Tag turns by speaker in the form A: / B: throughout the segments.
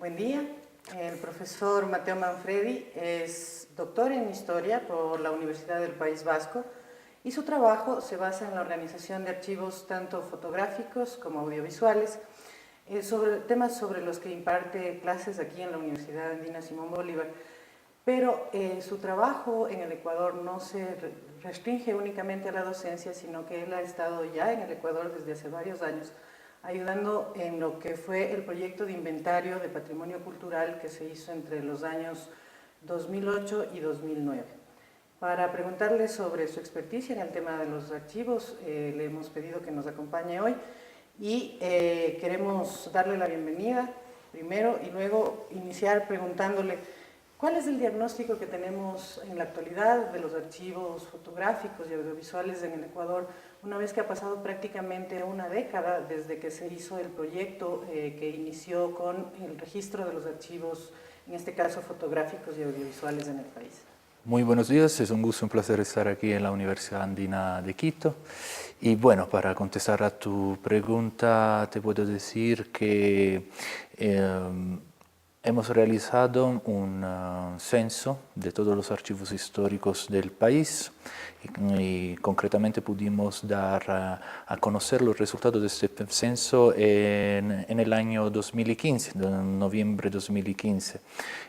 A: Buen día. El profesor Mateo Manfredi es doctor en Historia por la Universidad del País Vasco y su trabajo se basa en la organización de archivos tanto fotográficos como audiovisuales, sobre temas sobre los que imparte clases aquí en la Universidad Andina Simón Bolívar. Pero su trabajo en el Ecuador no se restringe únicamente a la docencia, sino que él ha estado ya en el Ecuador desde hace varios años, ayudando en lo que fue el proyecto de inventario de patrimonio cultural que se hizo entre los años 2008 y 2009. Para preguntarle sobre su experticia en el tema de los archivos, le hemos pedido que nos acompañe hoy y queremos darle la bienvenida primero y luego iniciar preguntándole ¿cuál es el diagnóstico que tenemos en la actualidad de los archivos fotográficos y audiovisuales en el Ecuador, una vez que ha pasado prácticamente una década desde que se hizo el proyecto que inició con el registro de los archivos, en este caso fotográficos y audiovisuales en el país?
B: Muy buenos días, es un gusto, un placer estar aquí en la Universidad Andina de Quito. Y bueno, para contestar a tu pregunta, te puedo decir que hemos realizado un censo de todos los archivos históricos del país y concretamente pudimos dar a conocer los resultados de este censo en el año 2015, en noviembre de 2015.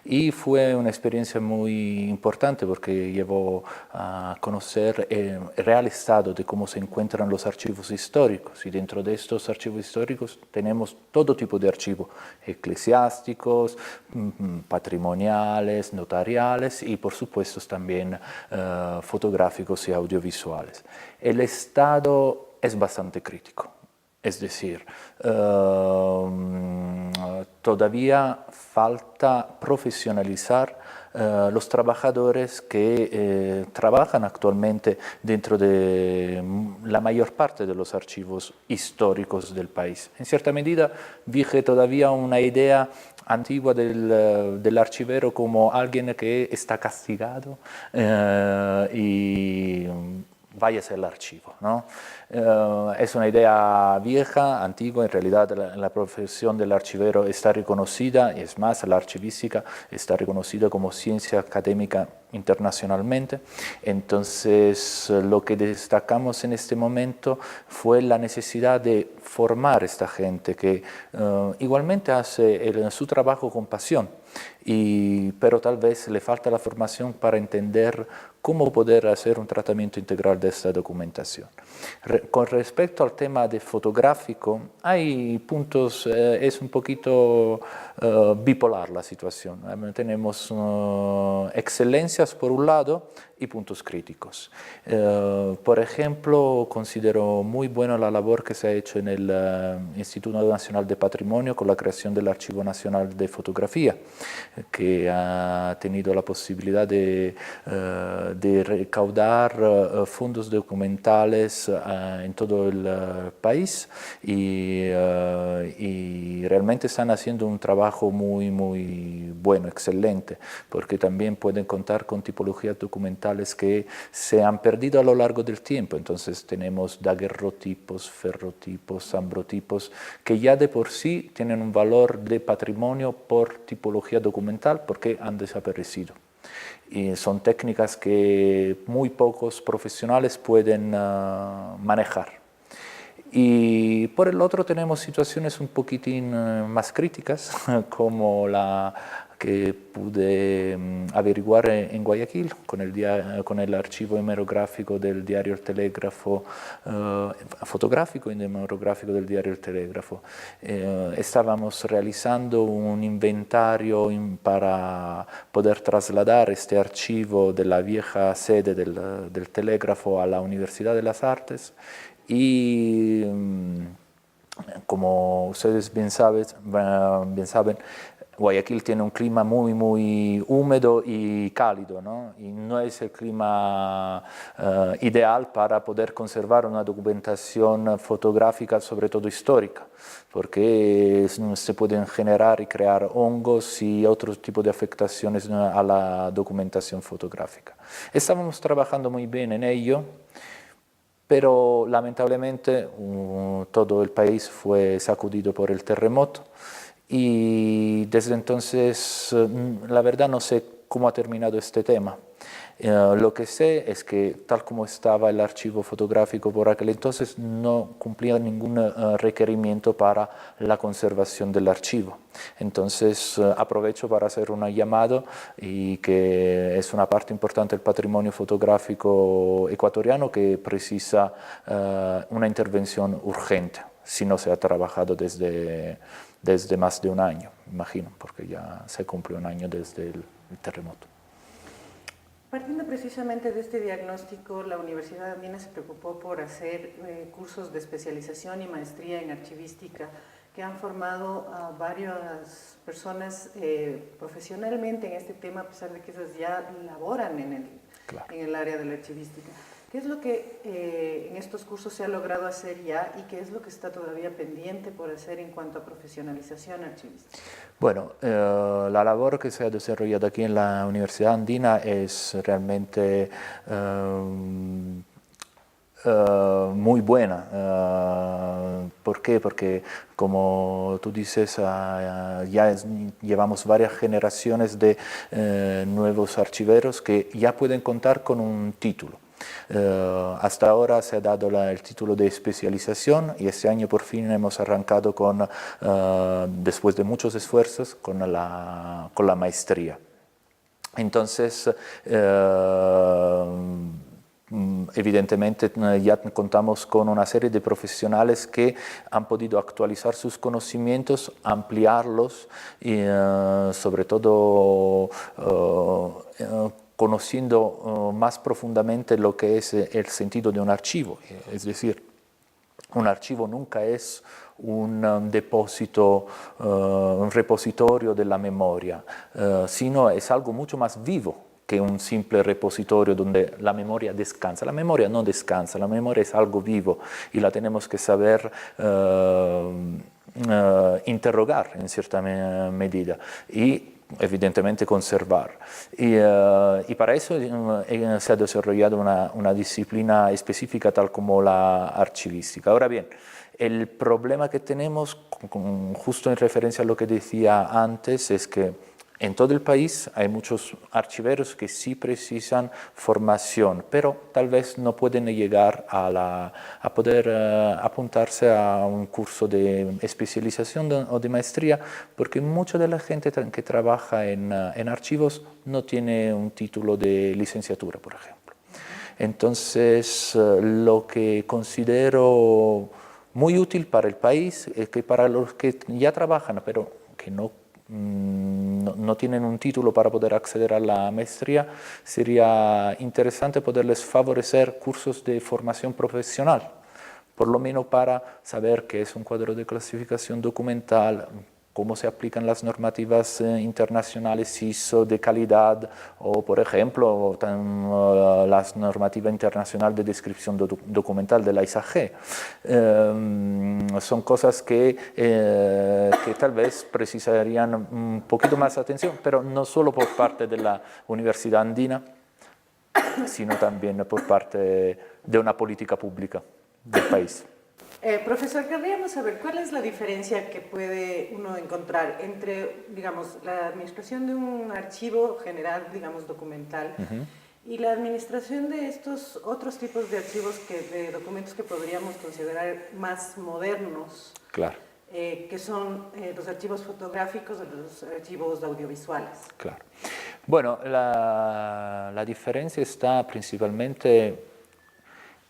B: Y fue una experiencia muy importante porque llevó a conocer el real estado de cómo se encuentran los archivos históricos. Y dentro de estos archivos históricos tenemos todo tipo de archivos eclesiásticos, patrimoniales, notariales y por supuesto también fotográficos y audiovisuales. El estado es bastante crítico, es decir, todavía falta profesionalizar los trabajadores que trabajan actualmente dentro de la mayor parte de los archivos históricos del país. En cierta medida vige todavía una idea antigua del archivero como alguien que está castigado y váyase al archivo, ¿no? Es una idea vieja, antigua, en realidad la profesión del archivero está reconocida, y es más, la archivística está reconocida como ciencia académica internacionalmente. Entonces, lo que destacamos en este momento fue la necesidad de formar a esta gente que igualmente hace su trabajo con pasión, pero tal vez le falta la formación para entender cómo poder hacer un tratamiento integral de esta documentación. Con respecto al tema de fotográfico, hay puntos, es un poquito bipolar la situación. Tenemos excelencias por un lado y puntos críticos. Por ejemplo, considero muy buena la labor que se ha hecho en el Instituto Nacional de Patrimonio con la creación del Archivo Nacional de Fotografía, que ha tenido la posibilidad de recaudar fondos documentales en todo el país y realmente están haciendo un trabajo muy bueno, excelente, porque también pueden contar con tipologías documentales que se han perdido a lo largo del tiempo. Entonces tenemos daguerrotipos, ferrotipos, ambrotipos, que ya de por sí tienen un valor de patrimonio por tipología documental porque han desaparecido. Y son técnicas que muy pocos profesionales pueden manejar. Y por el otro tenemos situaciones un poquitín más críticas, como la que pude averiguar en Guayaquil con el archivo hemerográfico del diario El Telégrafo, fotográfico y hemerográfico del diario El Telégrafo. Estábamos realizando un inventario para poder trasladar este archivo de la vieja sede del Telégrafo a la Universidad de las Artes y como ustedes bien saben, Guayaquil tiene un clima muy húmedo y cálido, ¿no? Y no es el clima ideal para poder conservar una documentación fotográfica, sobre todo histórica, porque se pueden generar y crear hongos y otro tipo de afectaciones a la documentación fotográfica. Estábamos trabajando muy bien en ello, pero lamentablemente todo el país fue sacudido por el terremoto y desde entonces la verdad no sé cómo ha terminado este tema. Lo que sé es que tal como estaba el archivo fotográfico por aquel entonces no cumplía ningún requerimiento para la conservación del archivo. Entonces aprovecho para hacer un llamado y que es una parte importante del patrimonio fotográfico ecuatoriano que precisa una intervención urgente si no se ha trabajado desde más de un año, imagino, porque ya se cumple un año desde el terremoto.
A: Partiendo precisamente de este diagnóstico, la Universidad Andina se preocupó por hacer cursos de especialización y maestría en archivística que han formado a varias personas profesionalmente en este tema, a pesar de que esas ya laboran en el área de la archivística. ¿Qué es lo que en estos cursos se ha logrado hacer ya y qué es lo que está todavía pendiente por hacer en cuanto a profesionalización archivística?
B: Bueno, la labor que se ha desarrollado aquí en la Universidad Andina es realmente muy buena. ¿Por qué? Porque, como tú dices, ya llevamos varias generaciones de nuevos archiveros que ya pueden contar con un título. Hasta ahora se ha dado el título de especialización y este año por fin hemos arrancado después de muchos esfuerzos con la maestría. Entonces, evidentemente ya contamos con una serie de profesionales que han podido actualizar sus conocimientos, ampliarlos y sobre todo conociendo más profundamente lo que es el sentido de un archivo. Es decir, un archivo nunca es un depósito, un repositorio de la memoria, sino es algo mucho más vivo que un simple repositorio donde la memoria descansa. La memoria no descansa, la memoria es algo vivo y la tenemos que saber interrogar en cierta medida y evidentemente conservar. Y para eso se ha desarrollado una disciplina específica tal como la archivística. Ahora bien, el problema que tenemos, justo en referencia a lo que decía antes, es que en todo el país hay muchos archiveros que sí precisan formación, pero tal vez no pueden llegar a poder apuntarse a un curso de especialización o de maestría, porque mucha de la gente que trabaja en archivos no tiene un título de licenciatura, por ejemplo. Entonces, lo que considero muy útil para el país es que para los que ya trabajan, pero que no tienen un título para poder acceder a la maestría, sería interesante poderles favorecer cursos de formación profesional, por lo menos para saber qué es un cuadro de clasificación documental, cómo se aplican las normativas internacionales ISO de calidad o, por ejemplo, la normativa internacional de descripción documental de la ISAG. Son cosas que tal vez precisarían un poquito más de atención, pero no solo por parte de la Universidad Andina, sino también por parte de una política pública del país.
A: Profesor, querríamos saber cuál es la diferencia que puede uno encontrar entre, digamos, la administración de un archivo general, digamos, documental, y la administración de estos otros tipos de archivos, de documentos que podríamos considerar más modernos,
B: claro,
A: que son los archivos fotográficos o los archivos audiovisuales.
B: Claro. Bueno, la diferencia está principalmente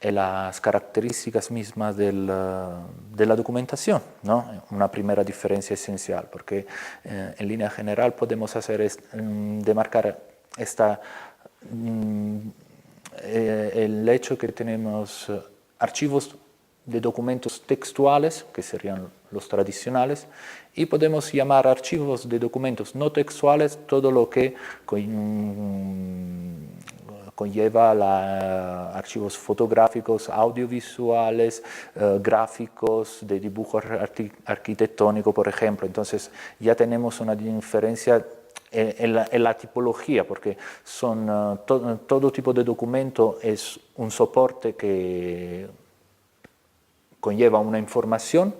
B: en las características mismas de la documentación, ¿no? Una primera diferencia esencial, porque en línea general podemos demarcar el hecho que tenemos archivos de documentos textuales, que serían los tradicionales, y podemos llamar archivos de documentos no textuales todo lo que conlleva archivos fotográficos, audiovisuales, gráficos, de dibujo arquitectónico, por ejemplo. Entonces ya tenemos una diferencia en la tipología, porque todo tipo de documento es un soporte que conlleva una información,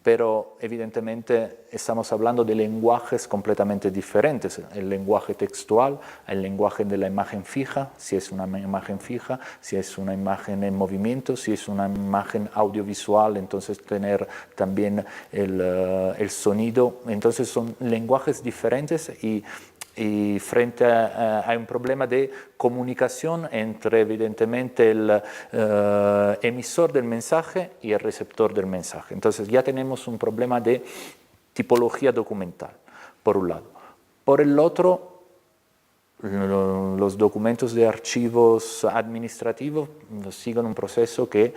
B: pero evidentemente estamos hablando de lenguajes completamente diferentes, el lenguaje textual, el lenguaje de la imagen fija, si es una imagen fija, si es una imagen en movimiento, si es una imagen audiovisual, entonces tener también el sonido, entonces son lenguajes diferentes y frente a un problema de comunicación entre evidentemente el emisor del mensaje y el receptor del mensaje. Entonces ya tenemos un problema de tipología documental, por un lado. Por el otro, los documentos de archivos administrativos siguen un proceso que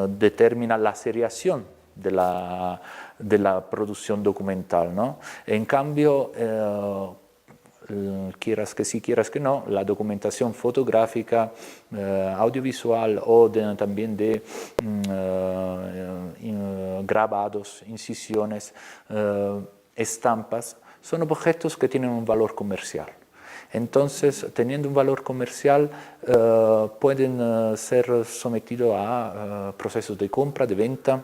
B: determina la seriación de la producción documental, ¿no? En cambio, quieras que sí, quieras que no, la documentación fotográfica, audiovisual o también de grabados, incisiones, estampas, son objetos que tienen un valor comercial. Entonces, teniendo un valor comercial, pueden ser sometidos a procesos de compra, de venta,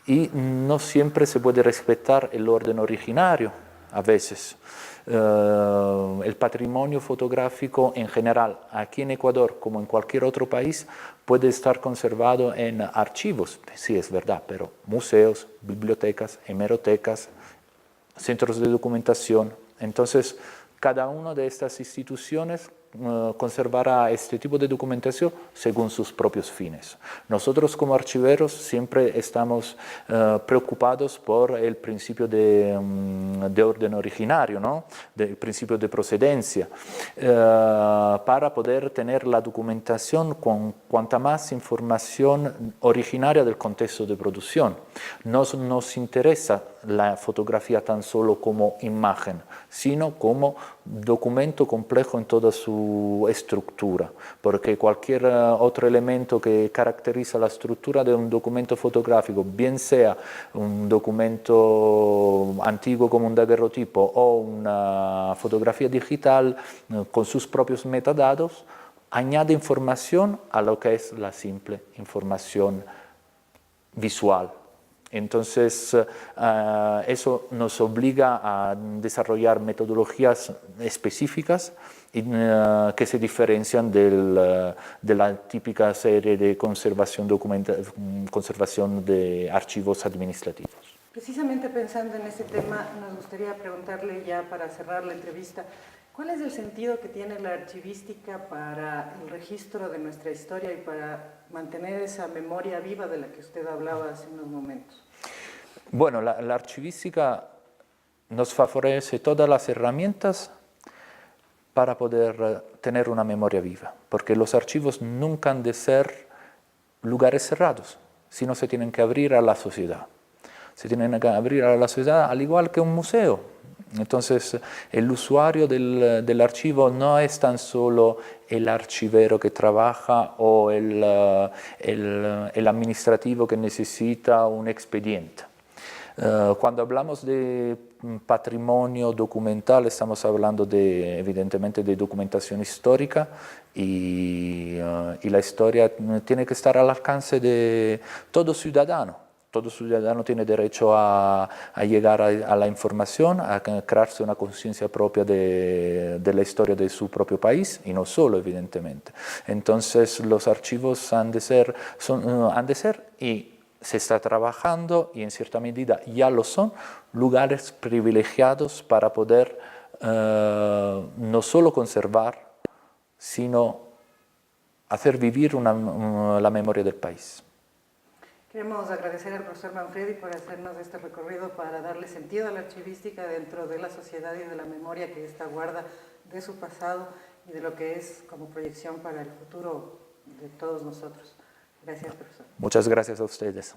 B: y no siempre se puede respetar el orden originario, a veces. El patrimonio fotográfico en general, aquí en Ecuador como en cualquier otro país, puede estar conservado en archivos, sí es verdad, pero museos, bibliotecas, hemerotecas, centros de documentación. Entonces, cada una de estas instituciones conservará este tipo de documentación según sus propios fines. Nosotros como archiveros siempre estamos preocupados por el principio de orden originario, ¿no? Del principio de procedencia, para poder tener la documentación con cuanta más información originaria del contexto de producción. No nos interesa la fotografía tan solo como imagen, sino como documento complejo en toda su estructura, porque cualquier otro elemento que caracteriza la estructura de un documento fotográfico, bien sea un documento antiguo como un daguerrotipo o una fotografía digital con sus propios metadatos, añade información a lo que es la simple información visual. Entonces, eso nos obliga a desarrollar metodologías específicas que se diferencian de la típica serie de conservación de archivos administrativos.
A: Precisamente pensando en ese tema, nos gustaría preguntarle ya para cerrar la entrevista, ¿cuál es el sentido que tiene la archivística para el registro de nuestra historia y para mantener esa memoria viva de la que usted hablaba hace unos momentos?
B: Bueno, la archivística nos favorece todas las herramientas para poder tener una memoria viva, porque los archivos nunca han de ser lugares cerrados, sino se tienen que abrir a la sociedad. Se tienen que abrir a la sociedad al igual que un museo. Entonces, el usuario del archivo no es tan solo el archivero que trabaja o el administrativo que necesita un expediente. Cuando hablamos de patrimonio documental estamos hablando evidentemente de documentación histórica y la historia tiene que estar al alcance de todo ciudadano. Todo ciudadano tiene derecho a llegar a la información, a crearse una conciencia propia de la historia de su propio país y no solo, evidentemente. Entonces los archivos han de ser y se está trabajando y en cierta medida ya lo son, lugares privilegiados para poder no solo conservar, sino hacer vivir la memoria del país.
A: Queremos agradecer al profesor Manfredi por hacernos este recorrido para darle sentido a la archivística dentro de la sociedad y de la memoria que esta guarda de su pasado y de lo que es como proyección para el futuro de todos nosotros. Gracias, profesor.
B: Muchas gracias a ustedes.